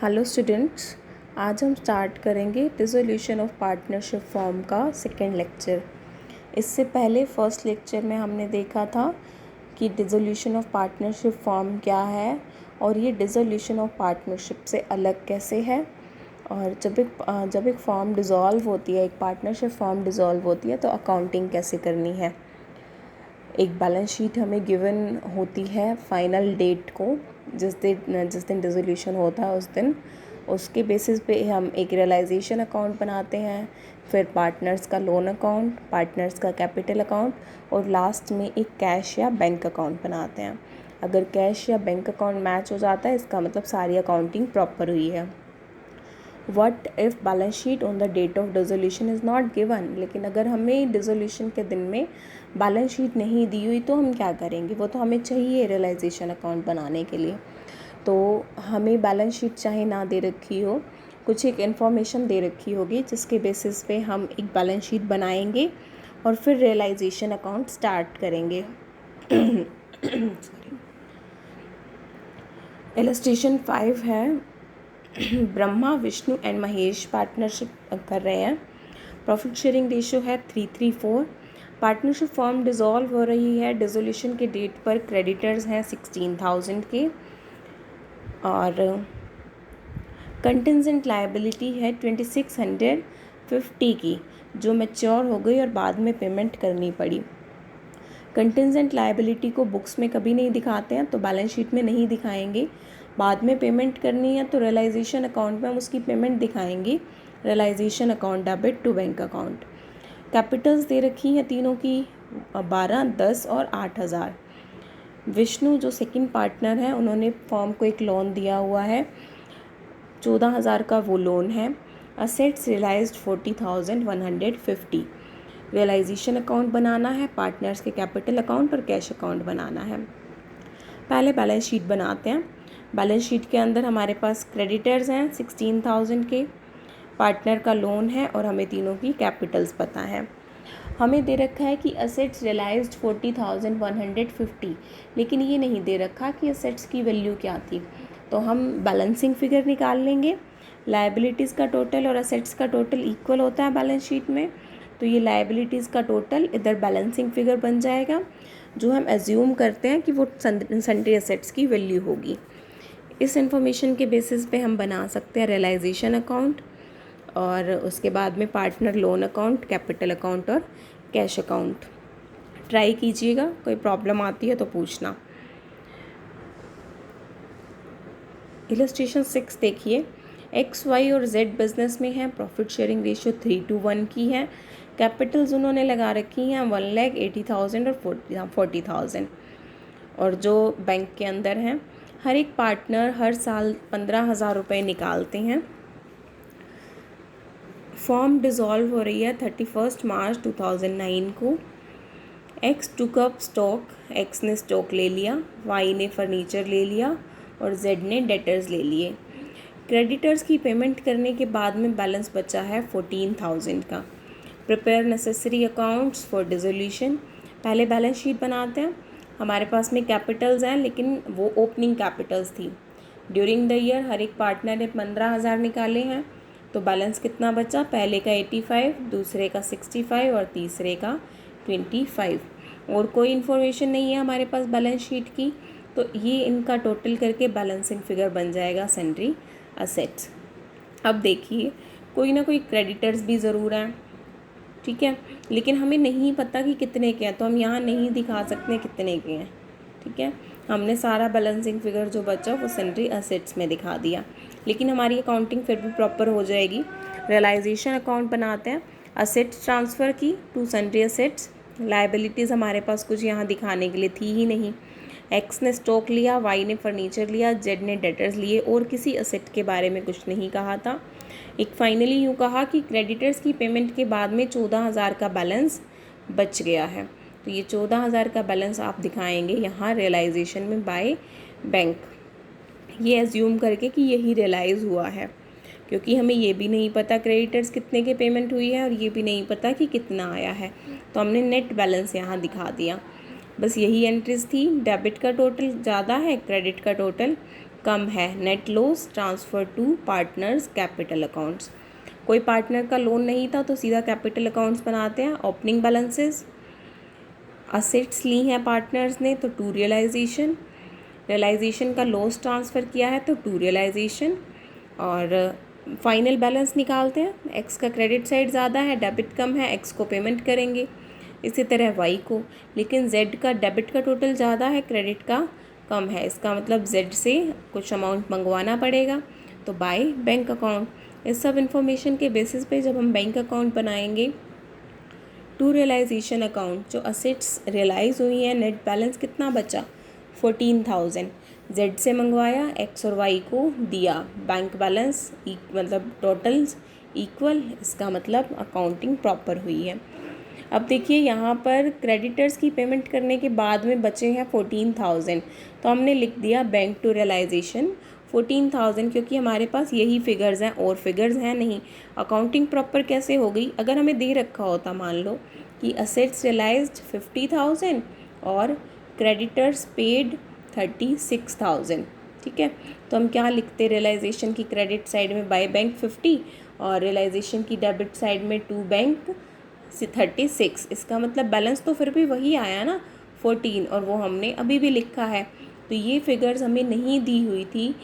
Hello students, आज हम start करेंगे डिसोल्यूशन ऑफ पार्टनरशिप फॉर्म का सेकेंड लेक्चर। इससे पहले फर्स्ट लेक्चर में हमने देखा था कि डिसोल्यूशन ऑफ पार्टनरशिप फॉर्म क्या है और ये डिसोल्यूशन ऑफ पार्टनरशिप से अलग कैसे है। और जब एक फॉर्म डिज़ोल्व होती है, एक पार्टनरशिप फॉर्म डिज़ोल्व होती है तो अकाउंटिंग कैसे करनी है। एक बैलेंस शीट हमें गिवन होती है फाइनल डेट को, जिस दिन डिसोल्यूशन होता है उस दिन। उसके बेसिस पे हम एक रियलाइजेशन अकाउंट बनाते हैं, फिर पार्टनर्स का लोन अकाउंट, पार्टनर्स का कैपिटल अकाउंट और लास्ट में एक कैश या बैंक अकाउंट बनाते हैं। अगर कैश या बैंक अकाउंट मैच हो जाता है, इसका मतलब सारी अकाउंटिंग प्रॉपर हुई है। What if balance sheet on the date of dissolution is not given. लेकिन अगर हमें डिसोल्यूशन के दिन में बैलेंस शीट नहीं दी हुई तो हम क्या करेंगे, वो तो हमें चाहिए रियलाइजेशन अकाउंट बनाने के लिए। तो हमें बैलेंस शीट चाहे ना दे रखी हो, कुछ एक इन्फॉर्मेशन दे रखी होगी जिसके बेसिस पे हम एक बैलेंस शीट बनाएंगे और फिर रियलाइजेशन अकाउंट स्टार्ट करेंगे। इलस्ट्रेशन 5 है। ब्रह्मा, विष्णु एंड महेश पार्टनरशिप कर रहे हैं। प्रॉफिट शेयरिंग रेशियो है 3:4। पार्टनरशिप फॉर्म डिज़ोल्व हो रही है। डिसोल्यूशन के डेट पर क्रेडिटर्स हैं 16,000 के और कंटिजेंट लायबिलिटी है 2650 की, जो मैच्योर हो गई और बाद में पेमेंट करनी पड़ी। कंटिजेंट लायबिलिटी को बुक्स में कभी नहीं दिखाते हैं, तो बैलेंस शीट में नहीं दिखाएंगे। बाद में पेमेंट करनी है तो रियलाइजेशन अकाउंट में हम उसकी पेमेंट दिखाएंगे। Realisation account debit to bank account. Capitals दे रखी हैं तीनों की 12, 10 और 8,000। विष्णु जो सेकंड पार्टनर है, उन्होंने फॉर्म को एक लोन दिया हुआ है, 14,000 का वो लोन है। Assets realised 40,150। रियलाइजेशन अकाउंट बनाना है, पार्टनर्स के कैपिटल अकाउंट और कैश अकाउंट बनाना है। पहले बैलेंस शीट बनाते हैं। बैलेंस शीट के अंदर हमारे पास क्रेडिटर्स हैं 16,000 के, पार्टनर का लोन है और हमें तीनों की कैपिटल्स पता है। हमें दे रखा है कि असेट्स रियलाइज्ड 40,150, लेकिन ये नहीं दे रखा कि असेट्स की वैल्यू क्या थी। तो हम बैलेंसिंग फिगर निकाल लेंगे। लायबिलिटीज़ का टोटल और असेट्स का टोटल इक्वल होता है बैलेंस शीट में, तो ये लायबिलिटीज़ का टोटल इधर बैलेंसिंग फिगर बन जाएगा, जो हम एज्यूम करते हैं कि वो सन्ड्री असेट्स की वैल्यू होगी। इस इंफॉर्मेशन के बेसिस पे हम बना सकते हैं रियलाइजेशन अकाउंट और उसके बाद में partner loan account, capital account और कैश अकाउंट। ट्राई कीजिएगा, कोई प्रॉब्लम आती है तो पूछना। इलस्ट्रेशन 6 देखिए। एक्स, वाई और जेड बिजनेस में है। प्रॉफिट शेयरिंग रेशियो 3:1 की है। कैपिटल्स उन्होंने लगा रखी हैं 1,80,000 और 40,000। और जो बैंक के अंदर हैं, हर एक पार्टनर हर साल 15,000 रुपये निकालते हैं। फॉर्म डिज़ोल्व हो रही है 31 मार्च 2009 को। X took up stock, x ने स्टॉक ले लिया, वाई ने फर्नीचर ले लिया और जेड ने डेटर्स ले लिए। क्रेडिटर्स की पेमेंट करने के बाद में बैलेंस बचा है 14,000 का। Prepare necessary accounts for dissolution. पहले बैलेंस शीट बनाते हैं। हमारे पास में कैपिटल्स हैं, लेकिन वो ओपनिंग कैपिटल्स थी। ड्यूरिंग द ईयर हर एक पार्टनर ने 15,000 निकाले हैं, तो बैलेंस कितना बचा? पहले का 85, दूसरे का 65 और तीसरे का 25। और कोई इन्फॉर्मेशन नहीं है हमारे पास बैलेंस शीट की, तो ये इनका टोटल करके बैलेंसिंग फिगर बन जाएगा सन्ड्री असेट्स। अब देखिए, कोई ना कोई क्रेडिटर्स भी ज़रूर हैं, ठीक है, लेकिन हमें नहीं पता कि कितने के हैं, तो हम यहाँ नहीं दिखा सकते कितने के हैं, ठीक है। हमने सारा बैलेंसिंग फिगर जो बचा वो सन्ड्री असेट्स में दिखा दिया, लेकिन हमारी अकाउंटिंग फिर भी प्रॉपर हो जाएगी। रियलाइजेशन अकाउंट बनाते हैं। असेट्स ट्रांसफ़र की टू सन्ड्री असेट्स। लायबिलिटीज़ हमारे पास कुछ यहाँ दिखाने के लिए थी ही नहीं। एक्स ने स्टॉक लिया, वाई ने फर्नीचर लिया, जेड ने डेटर्स लिए और किसी असेट के बारे में कुछ नहीं कहा था। एक फाइनली यूँ कहा कि क्रेडिटर्स की पेमेंट के बाद में 14,000 का बैलेंस बच गया है, तो ये 14,000 का बैलेंस आप दिखाएंगे यहाँ रियलाइजेशन में बाय बैंक, ये एज्यूम करके कि यही रियलाइज़ हुआ है, क्योंकि हमें ये भी नहीं पता क्रेडिटर्स कितने के पेमेंट हुई है और ये भी नहीं पता कि कितना आया है, तो हमने नेट बैलेंस यहाँ दिखा दिया। बस यही एंट्रीज थी। डेबिट का टोटल ज़्यादा है, क्रेडिट का टोटल कम है। Net loss transfer to partners capital accounts. कोई पार्टनर का लोन नहीं था तो सीधा कैपिटल अकाउंट्स बनाते हैं। ओपनिंग बैलेंसेस, असेट्स ली हैं पार्टनर्स ने तो टू रियलाइजेशन, रियलाइजेशन का लॉस ट्रांसफ़र किया है तो टू रियलाइजेशन। और फाइनल बैलेंस निकालते हैं। एक्स का क्रेडिट साइड ज़्यादा है, डेबिट कम है, एक्स को पेमेंट करेंगे। इसी तरह वाई को, लेकिन जेड का डेबिट का टोटल ज़्यादा है, क्रेडिट का कम है। इसका मतलब जेड से कुछ अमाउंट मंगवाना पड़ेगा, तो बाय बैंक अकाउंट। इस सब इन्फॉर्मेशन के बेसिस पे जब हम बैंक अकाउंट बनाएंगे, टू रियलाइजेशन अकाउंट, जो असेट्स रियलाइज़ हुई हैं, नेट बैलेंस कितना बचा 14,000, जेड से मंगवाया, एक्स और वाई को दिया, बैंक बैलेंस मतलब टोटल्स इक्वल, इसका मतलब अकाउंटिंग प्रॉपर हुई है। अब देखिए यहाँ पर क्रेडिटर्स की पेमेंट करने के बाद में बचे हैं 14,000, तो हमने लिख दिया बैंक टू रियलाइजेशन 14,000, क्योंकि हमारे पास यही फिगर्स हैं और फिगर्स हैं नहीं। अकाउंटिंग प्रॉपर कैसे हो गई? अगर हमें दे रखा होता मान लो कि असेट्स रियलाइज्ड 50,000 और क्रेडिटर्स पेड 36,000, ठीक है, तो हम क्या लिखते? रियलाइजेशन की क्रेडिट साइड में बाय बैंक 50 और रियलाइजेशन की डेबिट साइड में टू बैंक 36। इसका मतलब बैलेंस तो फिर भी वही आया ना 14, और वो हमने अभी भी लिखा है। तो ये फिगर्स हमें नहीं दी हुई थी,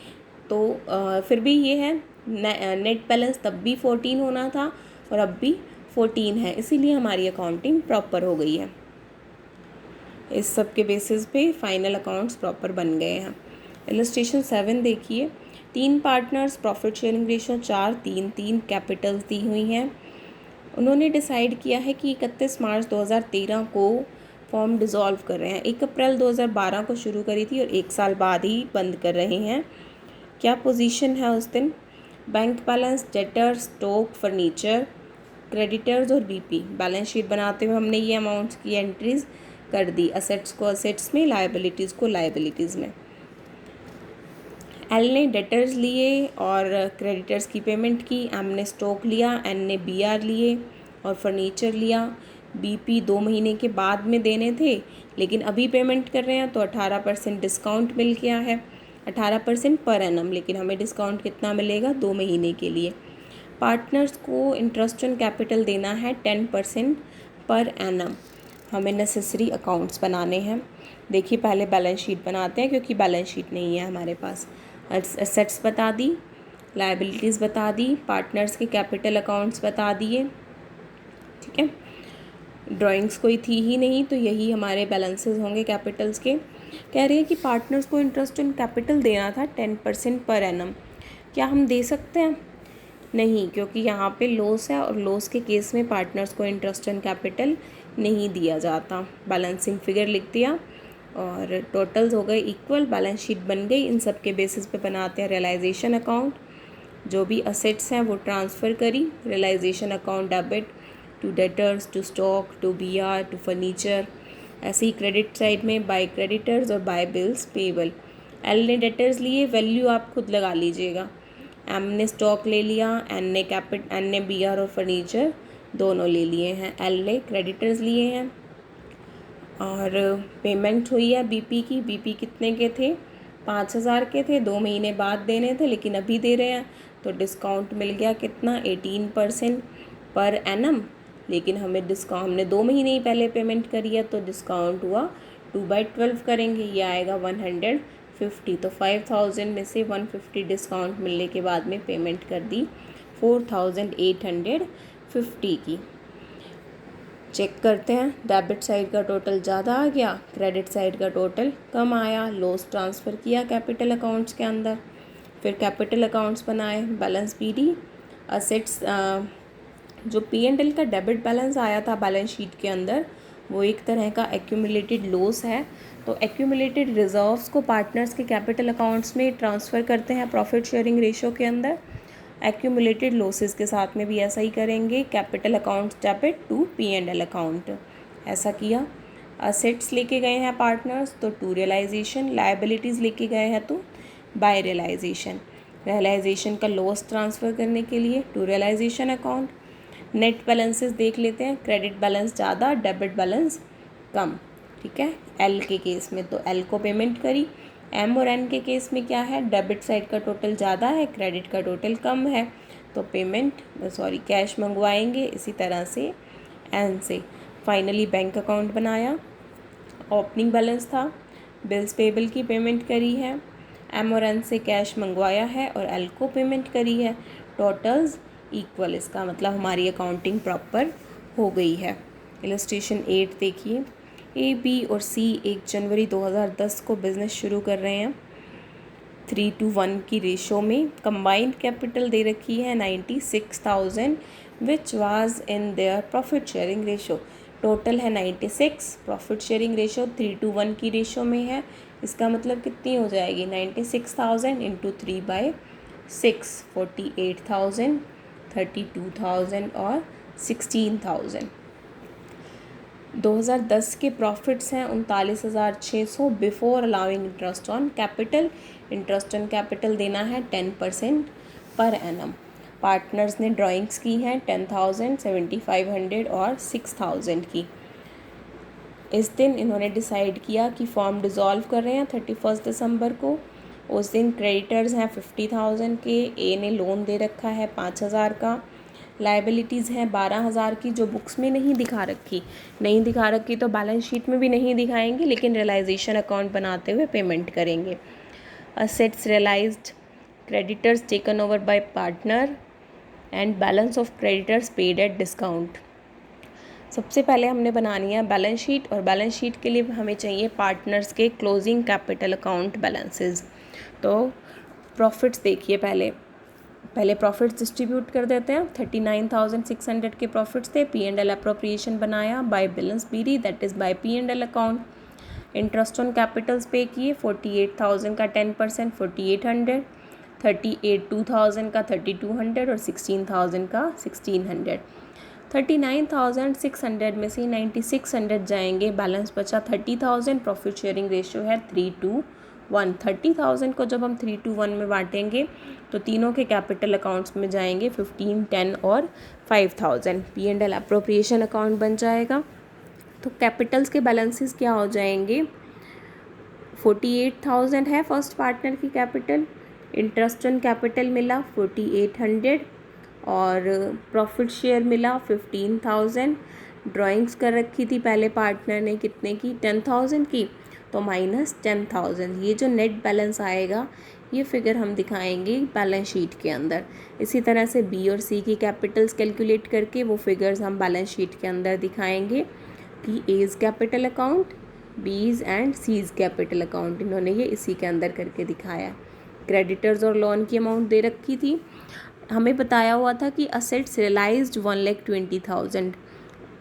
तो फिर भी ये है नेट बैलेंस तब भी 14 होना था और अब भी 14 है, इसीलिए हमारी अकाउंटिंग प्रॉपर हो गई है। इस सब के बेसिस पे फाइनल अकाउंट्स प्रॉपर बन गए हैं। इलस्ट्रेशन 7 देखिए, 3 partners, profit sharing ratio 4, 3 capitals दी हुई हैं। उन्होंने डिसाइड किया है कि 31 मार्च 2013 को फॉर्म डिज़ोल्व कर रहे हैं। 1 अप्रैल 2012 को शुरू करी थी और 1 साल बाद ही बंद कर रहे हैं। क्या पोजीशन है उस दिन? Bank balance, debtors, stock, furniture, creditors और बीपी। बैलेंस शीट बनाते हुए हमने ये अमाउंट्स की एंट्रीज कर दी, असेट्स को असेट्स में, लायबिलिटीज़ को लायबिलिटीज़ में। एल ने डेटर्स लिए और क्रेडिटर्स की पेमेंट की, एम ने स्टॉक लिया, एन ने बीआर लिए और फर्नीचर लिया। बीपी 2 महीने के बाद में देने थे लेकिन अभी पेमेंट कर रहे हैं, तो 18% डिस्काउंट मिल गया है, 18% पर एनम, लेकिन हमें डिस्काउंट कितना मिलेगा? 2 महीने के लिए। पार्टनर्स को इंटरेस्ट ऑन कैपिटल देना है 10% पर एनम। हमें नेसेसरी अकाउंट्स बनाने हैं। देखिए पहले बैलेंस शीट बनाते हैं क्योंकि बैलेंस शीट नहीं है हमारे पास। एसेट्स बता दी, लायबिलिटीज़ बता दी, पार्टनर्स के कैपिटल अकाउंट्स बता दिए, ठीक है। ड्राइंग्स कोई थी ही नहीं तो यही हमारे बैलेंसेस होंगे कैपिटल्स के। कह रही है कि पार्टनर्स को इंटरेस्ट इन कैपिटल देना था 10% पर एनम। क्या हम दे सकते हैं? नहीं, क्योंकि यहाँ पे लॉस है और लॉस के केस में पार्टनर्स को इंटरेस्ट इन कैपिटल नहीं दिया जाता। बैलेंसिंग फिगर लिख दिया और टोटल्स हो गए इक्वल, बैलेंस शीट बन गई। इन सब के बेसिस पे बनाते हैं रियलाइजेशन अकाउंट। जो भी असेट्स हैं वो ट्रांसफ़र करी, realisation account debit to debtors, to stock, to BR, to furniture. ऐसे ही क्रेडिट साइड में बाय क्रेडिटर्स और बाय बिल्स पेबल। एल ने डेटर्स लिए, वैल्यू आप खुद लगा लीजिएगा। एम ने स्टॉक ले लिया, एन ने बीआर और फर्नीचर दोनों ले लिए हैं। एल ने क्रेडिटर्स लिए हैं और पेमेंट हुई है बीपी की। बीपी कितने के थे? 5,000 के थे, 2 महीने बाद देने थे लेकिन अभी दे रहे हैं, तो डिस्काउंट मिल गया कितना? 18% पर एनम। लेकिन हमें डिस्काउंट, हमने 2 महीने ही पहले पेमेंट करी है तो डिस्काउंट हुआ 2/12 करेंगे, ये आएगा 150। तो 5,000 में से 150 डिस्काउंट मिलने के बाद में पेमेंट कर दी 4,850 की। चेक करते हैं, डेबिट साइड का टोटल ज़्यादा आ गया, क्रेडिट साइड का टोटल कम आया। लॉस ट्रांसफ़र किया कैपिटल अकाउंट्स के अंदर, फिर कैपिटल अकाउंट्स बनाए, बैलेंस पीडी, असेट्स। जो P&L का डेबिट बैलेंस आया था बैलेंस शीट के अंदर वो एक तरह का एक्यूमुलेटेड लॉस है, तो एक्यूमुलेटेड रिजर्व्स को पार्टनर्स के कैपिटल अकाउंट्स में ट्रांसफ़र करते हैं प्रॉफिट शेयरिंग रेशो के अंदर। एक्यूमुलेटेड लॉसेस के साथ में भी ऐसा ही करेंगे, capital accounts debit to P&L account, ऐसा किया। असेट्स लेके गए हैं पार्टनर्स तो टू रियलाइजेशन, लायबिलिटीज़ लेके गए हैं तो बाय रियलाइजेशन। रियलाइजेशन का लॉस ट्रांसफ़र करने के लिए to realisation account. Net balances देख लेते हैं, क्रेडिट बैलेंस ज़्यादा, डेबिट बैलेंस कम, ठीक है। एल के केस में तो एल को पेमेंट करी एम और एन के केस में क्या है, डेबिट साइड का टोटल ज़्यादा है, क्रेडिट का टोटल कम है, तो कैश मंगवाएंगे। इसी तरह से एन से फाइनली बैंक अकाउंट बनाया, ओपनिंग बैलेंस था, बिल्स पेबल की पेमेंट करी है, एम और एन से कैश मंगवाया है और एल को पेमेंट करी है, टोटल्स इक्वल। इसका मतलब हमारी अकाउंटिंग प्रॉपर हो गई है। इलस्ट्रेशन 8 देखिए, ए, बी और सी 1 जनवरी 2010 को बिज़नेस शुरू कर रहे हैं। 3:1 की रेशो में कंबाइंड कैपिटल दे रखी है 96,000 which was in their profit sharing ratio. Total है 96, प्रॉफिट शेयरिंग रेशो 3:1 की रेशो में है। इसका मतलब कितनी हो जाएगी, 96,000 इंटू 3/6, 48,000, 32,000 और 16,000। 2010 के प्रॉफिट्स हैं 39,600 before allowing interest on capital. Interest on capital देना है 10% पर एनम। पार्टनर्स ने ड्राइंग्स की हैं 10,000, 7,500 और 6,000 की। इस दिन इन्होंने डिसाइड किया कि फॉर्म डिज़ोल्व कर रहे हैं 31 दिसंबर को। उस दिन क्रेडिटर्स हैं 50,000 के, ए ने लोन दे रखा है 5,000 का, लाइबिलिटीज़ हैं 12,000 की जो बुक्स में नहीं दिखा रखी तो बैलेंस शीट में भी नहीं दिखाएंगे, लेकिन रियलाइजेशन अकाउंट बनाते हुए पेमेंट करेंगे। Assets realised, creditors taken over by partner and balance of creditors paid at discount. सबसे पहले हमने बनानी है बैलेंस शीट, और बैलेंस शीट के लिए हमें चाहिए पार्टनर्स के क्लोजिंग कैपिटल अकाउंट बैलेंसेस। तो प्रॉफिट्स देखिए, पहले प्रॉफिट्स डिस्ट्रीब्यूट कर देते हैं। 39,600 के प्रॉफिट्स थे, P&L अप्रोप्रिएशन बनाया बाय बिलेंस बीरी, that is by P&L account. Interest on capitals पे किए 48,000 का 10% 4,800, 2,000 का 3,200 और 16,000 का 1,600। 39,600 में से 9,600 जाएंगे, बैलेंस बचा 30,000। प्रॉफिट शेयरिंग रेशियो है 3:1। 30,000 को जब हम 3:1 में बांटेंगे तो तीनों के कैपिटल अकाउंट्स में जाएंगे 15, 10 और 5,000। P&L अप्रोप्रिएशन अकाउंट बन जाएगा। तो कैपिटल्स के बैलेंसेस क्या हो जाएंगे, 48,000 है फर्स्ट पार्टनर की कैपिटल, इंटरेस्ट ऑन कैपिटल मिला 4,800 और प्रॉफिट शेयर मिला 15,000। ड्राइंग्स कर रखी थी पहले पार्टनर ने कितने की, 10,000 की, तो -10,000। ये जो नेट बैलेंस आएगा ये फिगर हम दिखाएंगे बैलेंस शीट के अंदर। इसी तरह से बी और सी की कैपिटल्स कैलकुलेट करके वो फिगर्स हम बैलेंस शीट के अंदर दिखाएंगे कि एज कैपिटल अकाउंट, बीज एंड सीज कैपिटल अकाउंट, इन्होंने ये इसी के अंदर करके दिखाया। क्रेडिटर्स और लोन की अमाउंट दे रखी थी, हमें बताया हुआ था कि असेट्स रियलाइज्ड 1,20,000,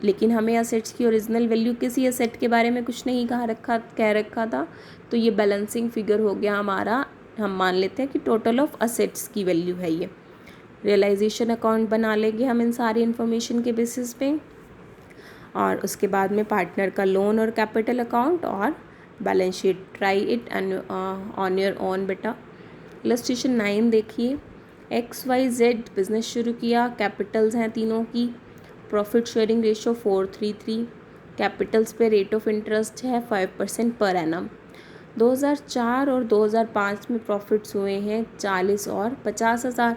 लेकिन हमें असेट्स की ओरिजिनल वैल्यू किसी असेट के बारे में कुछ नहीं कह रखा था, तो ये बैलेंसिंग फिगर हो गया हमारा। हम मान लेते हैं कि टोटल ऑफ असेट्स की वैल्यू है ये। रियलाइजेशन अकाउंट बना लेंगे हम इन सारी इन्फॉर्मेशन के बेसिस पे, और उसके बाद में पार्टनर का लोन और कैपिटल अकाउंट और balance sheet. Try it on your own बेटा। इलस्ट्रेशन 9 देखिए, XYZ बिज़नेस शुरू किया, कैपिटल्स हैं तीनों की, प्रॉफिट शेयरिंग रेशो 4:3:3, कैपिटल्स पे रेट ऑफ इंटरेस्ट है 5% पर एनम। 2004 और 2005 में प्रॉफिट्स हुए हैं 40 और 50,000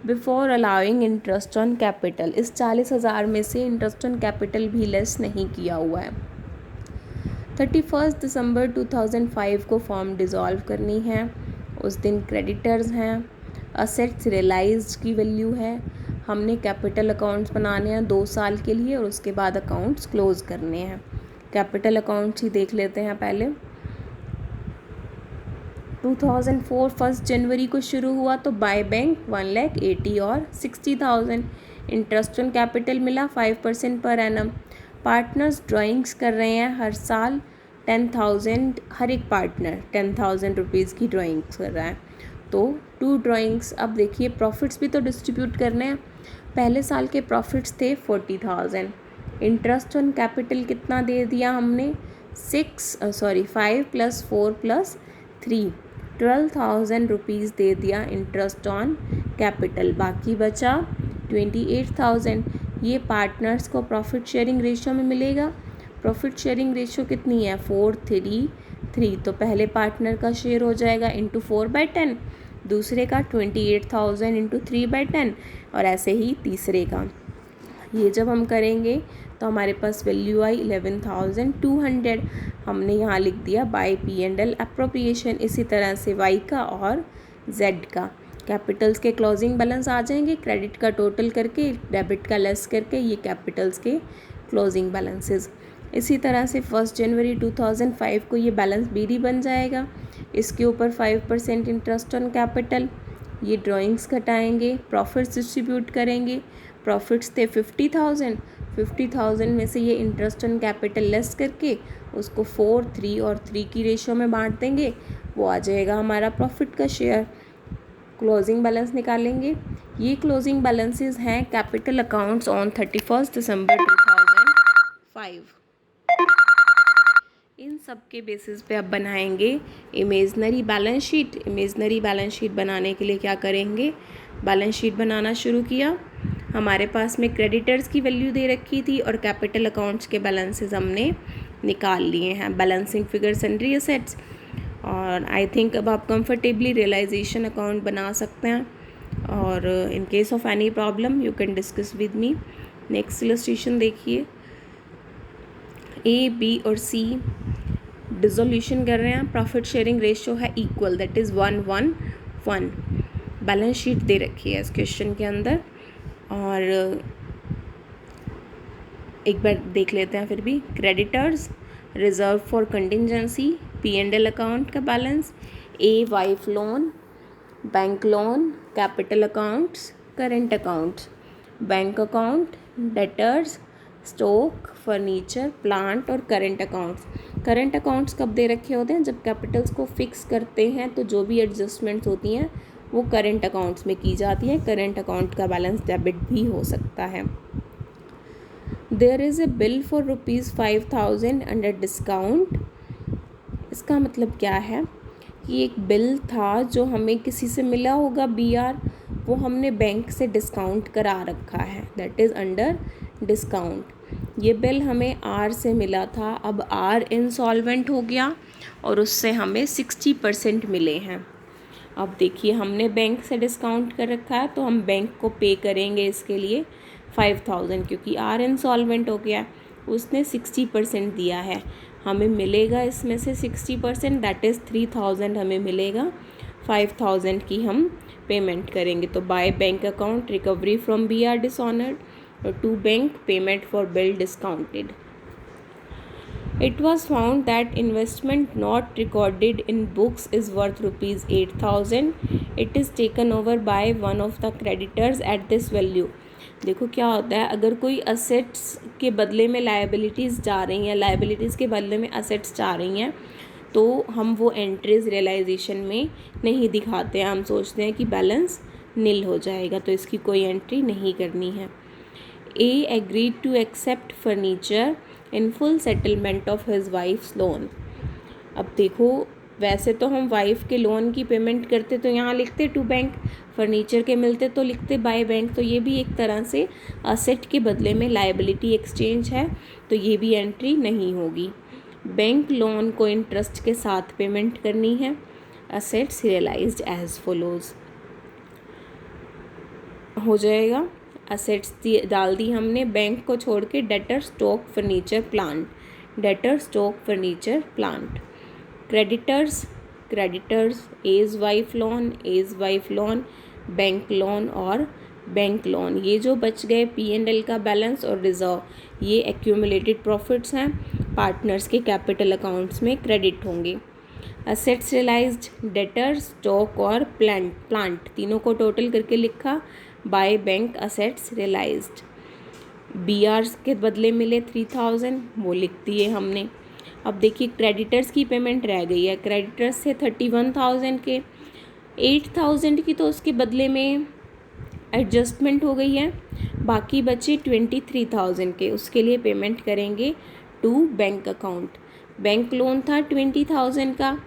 before allowing interest on capital. इस 40,000 में से इंटरेस्ट ऑन कैपिटल भी लेस नहीं किया हुआ है। 31 दिसंबर 2005 को फॉर्म डिज़ोल्व करनी है। उस दिन क्रेडिटर्स हैं, असेट्स रियलाइज्ड की वैल्यू है, हमने कैपिटल अकाउंट्स बनाने हैं 2 साल के लिए और उसके बाद अकाउंट्स क्लोज करने हैं। कैपिटल अकाउंट्स ही देख लेते हैं पहले। 2004 1 जनवरी को शुरू हुआ तो बाय बैंक 1,80,000 और 60,000। इंटरेस्ट ऑन कैपिटल मिला 5% पर एनम। पार्टनर्स ड्राइंग्स कर रहे हैं हर साल 10,000, हर एक पार्टनर 10,000 रुपीज़ की ड्राइंग्स कर रहा है, तो 2 ड्राइंग्स। अब देखिए प्रॉफिट्स भी तो डिस्ट्रीब्यूट करने हैं। पहले साल के प्रॉफिट्स थे 40,000, इंटरेस्ट ऑन कैपिटल कितना दे दिया हमने, 5 + 4 + 3, 12,000 रुपीज़ दे दिया इंटरेस्ट ऑन कैपिटल। बाकी बचा 28,000। ये पार्टनर्स को प्रॉफिट शेयरिंग रेशियो में मिलेगा। प्रॉफिट शेयरिंग रेशियो कितनी है, 4:3 3, तो पहले पार्टनर का शेयर हो जाएगा इंटू 4/10, दूसरे का 28,000 इंटू 3/10 और ऐसे ही तीसरे का। ये जब हम करेंगे तो हमारे पास वैल्यू आई 11,200। हमने यहाँ लिख दिया बाय P&L अप्रोप्रिएशन। इसी तरह से वाई का और जेड का कैपिटल्स के क्लोजिंग बैलेंस आ जाएंगे, क्रेडिट का टोटल करके डेबिट का लेस करके ये कैपिटल्स के क्लोजिंग बैलेंसेस। इसी तरह से 1 जनवरी 2005 को ये बैलेंस BD बन जाएगा। इसके ऊपर 5% इंटरेस्ट ऑन कैपिटल, ये ड्राइंग्स घटाएंगे, प्रॉफिट्स डिस्ट्रीब्यूट करेंगे। प्रॉफिट्स थे 50,000 में से ये इंटरेस्ट ऑन कैपिटल लेस करके उसको 4, 3 और 3 की रेशो में बांट देंगे, वो आ जाएगा हमारा प्रॉफिट का शेयर। क्लोजिंग बैलेंस निकालेंगे। ये क्लोजिंग बैलेंसेस हैं कैपिटल अकाउंट्स ऑन 31 दिसंबर 2005। इन सब के बेसिस पे अब बनाएंगे imaginary balance sheet. Imaginary balance sheet बनाने के लिए क्या करेंगे, बैलेंस शीट बनाना शुरू किया। हमारे पास में क्रेडिटर्स की वैल्यू दे रखी थी और कैपिटल अकाउंट्स के बैलेंसेस हमने निकाल लिए हैं, बैलेंसिंग फिगर सन्ड्री एसेट्स। और आई थिंक अब आप कंफर्टेबली रियलाइजेशन अकाउंट बना सकते हैं, और in case of any problem you can discuss with me. Next illustration देखिए, A, B और C डिसोल्यूशन कर रहे हैं। प्रॉफिट शेयरिंग रेशियो है equal, that is 1:1:1। Balance sheet दे रखी है इस क्वेश्चन के अंदर, और एक बार देख लेते हैं फिर भी। Creditors, reserve for contingency, P&L account का balance, A wife loan, bank loan, capital accounts, current accounts, bank account, debtors, stock, furniture, plant और करेंट अकाउंट्स। करेंट अकाउंट्स कब दे रखे होते हैं, जब कैपिटल्स को फिक्स करते हैं तो जो भी एडजस्टमेंट्स होती हैं वो करेंट अकाउंट्स में की जाती है। करेंट अकाउंट का बैलेंस डेबिट भी हो सकता है। There is a bill for ₹5,000 under discount. इसका मतलब क्या है कि एक बिल था जो हमें किसी से मिला होगा BR, वो हमने बैंक से डिस्काउंट करा रखा है, दैट इज़ अंडर डिस्काउंट। ये बिल हमें R से मिला था, अब R इंसॉल्वेंट हो गया और उससे हमें 60% मिले हैं। अब देखिए हमने बैंक से डिस्काउंट कर रखा है तो हम बैंक को पे करेंगे इसके लिए 5,000, क्योंकि R इंसॉल्वेंट हो गया, उसने 60% दिया है। हमें मिलेगा इसमें से 60%, दैट इज़ 3,000 हमें मिलेगा। 5,000 की हम पेमेंट करेंगे। तो by bank account recovery from BR dishonoured, और to bank payment for bill discounted. It was found that investment not recorded in books is worth ₹8,000. It is taken over by one of the creditors at this value. देखो क्या होता है, अगर कोई assets के बदले में लायबिलिटीज़ जा रही हैं, लायबिलिटीज़ के बदले में असेट्स जा रही हैं, तो हम वो एंट्रीज रियलाइजेशन में नहीं दिखाते हैं। हम सोचते हैं कि बैलेंस नील हो जाएगा, तो इसकी कोई एंट्री नहीं करनी है। A agreed to accept furniture in full settlement of his wife's loan. अब देखो वैसे तो हम वाइफ के लोन की पेमेंट करते तो यहाँ लिखते टू बैंक, फर्नीचर के मिलते तो लिखते बाय बैंक, तो ये भी एक तरह से असेट के बदले में लायबिलिटी एक्सचेंज है, तो ये भी एंट्री नहीं होगी। बैंक लोन को इंटरेस्ट के साथ पेमेंट करनी है। असेट्स रियलाइज्ड एज फॉलोज हो जाएगा। असेट्स डाल दी हमने, बैंक को छोड़ के debtor, stock, furniture, plant, debtor, stock, furniture, plant. Creditors as wife loan, bank loan और बैंक लोन। ये जो बच गए P&L का बैलेंस और रिजर्व, ये एक्यूमुलेटेड प्रॉफिट्स हैं, पार्टनर्स के कैपिटल अकाउंट्स में क्रेडिट होंगे। असेट्स रियलाइज्ड, डेटर, स्टॉक और प्लांट तीनों को टोटल करके लिखा by bank assets realised. BR के बदले मिले 3,000, वो लिख दिए हमने। अब देखिए क्रेडिटर्स की पेमेंट रह गई है। क्रेडिटर्स से 31,000 के, 8,000 की तो उसके बदले में एडजस्टमेंट हो गई है, बाकी बचे 23,000 के, उसके लिए पेमेंट करेंगे to bank account. Bank loan था 20,000 का,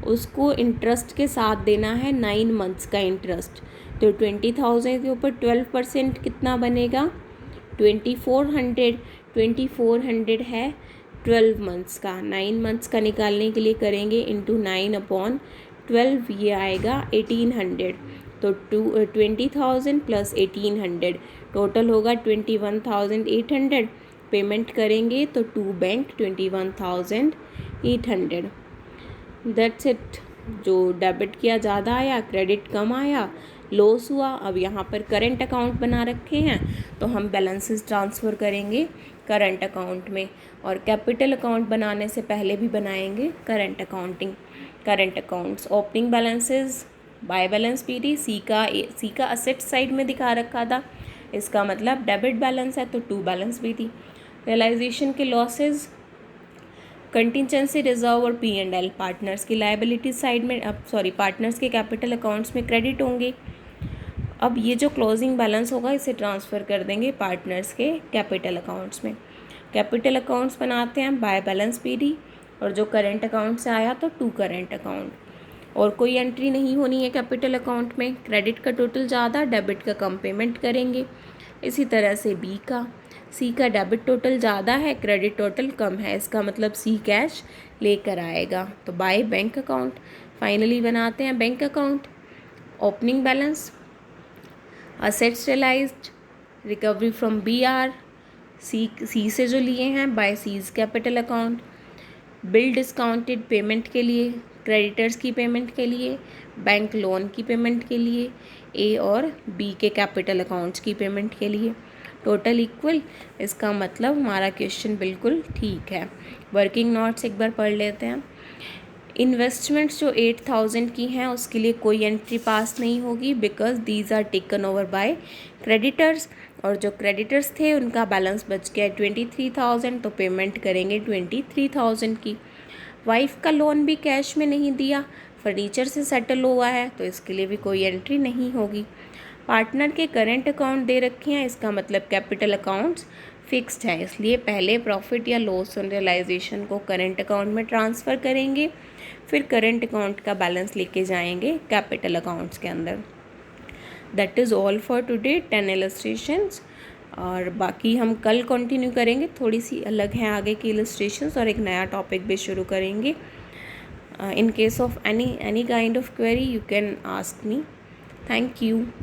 उसको इंटरेस्ट के साथ देना है 9 मंथ्स का इंटरेस्ट, तो 20,000 के ऊपर 12% कितना बनेगा 2400 है 12 मंथ्स का, 9 मंथ्स का निकालने के लिए करेंगे इंटू 9/12, ये आएगा 1800। तो 20,000 प्लस 1800 टोटल होगा 21,800। पेमेंट करेंगे तो टू बैंक 21,800। That's it. जो डेबिट किया ज़्यादा आया, क्रेडिट कम आया, लॉस हुआ। अब यहाँ पर करंट अकाउंट बना रखे हैं तो हम बैलेंसेस ट्रांसफ़र करेंगे करंट अकाउंट में, और कैपिटल अकाउंट बनाने से पहले भी बनाएंगे current accounts. Opening balances by balance पीडी, सी का असेट साइड में दिखा रखा था, इसका मतलब डेबिट बैलेंस है तो टू बैलेंस पीडी। रियलाइजेशन के लॉसेस, कंटिजेंसी रिजर्व और P&L पार्टनर्स की लायबिलिटी साइड में, पार्टनर्स के कैपिटल अकाउंट्स में क्रेडिट होंगे। अब ये जो क्लोजिंग बैलेंस होगा इसे ट्रांसफ़र कर देंगे पार्टनर्स के कैपिटल अकाउंट्स में। कैपिटल अकाउंट्स बनाते हैं बाय बैलेंस पीडी, और जो करंट अकाउंट से आया तो टू करंट अकाउंट, और कोई एंट्री नहीं होनी है कैपिटल अकाउंट में। क्रेडिट का टोटल ज़्यादा, डेबिट का कम पेमेंट करेंगे। इसी तरह से सी का डेबिट टोटल ज़्यादा है, क्रेडिट टोटल कम है, इसका मतलब सी कैश लेकर आएगा, तो बाय बैंक अकाउंट। फाइनली बनाते हैं bank account. Opening balance, assets realised, recovery from BR, C से जो लिए हैं बाय C's capital account, bill discounted payment के लिए, क्रेडिटर्स की पेमेंट के लिए, बैंक लोन की पेमेंट के लिए, A और B के कैपिटल अकाउंट्स की पेमेंट के लिए। टोटल इक्वल, इसका मतलब हमारा क्वेश्चन बिल्कुल ठीक है। वर्किंग नोट्स एक बार पढ़ लेते हैं। इन्वेस्टमेंट्स जो 8,000 की हैं उसके लिए कोई एंट्री पास नहीं होगी, because these are taken over by creditors, और जो क्रेडिटर्स थे उनका बैलेंस बच गया 23,000, तो पेमेंट करेंगे 23,000 की। वाइफ का लोन भी कैश में नहीं दिया, फर्नीचर से सेटल हुआ है, तो इसके लिए भी कोई एंट्री नहीं होगी। पार्टनर के करंट अकाउंट दे रखे हैं, इसका मतलब कैपिटल अकाउंट्स फिक्स्ड है, इसलिए पहले प्रॉफिट या लॉस ऑन रियलाइजेशन को करंट अकाउंट में ट्रांसफ़र करेंगे, फिर करंट अकाउंट का बैलेंस लेके जाएंगे कैपिटल अकाउंट्स के अंदर। That is all for today, 10 illustrations, और बाकी हम कल कंटिन्यू करेंगे। थोड़ी सी अलग हैं आगे की इलस्ट्रेशंस, और एक नया टॉपिक भी शुरू करेंगे। In case of any kind of query you can ask me. Thank you.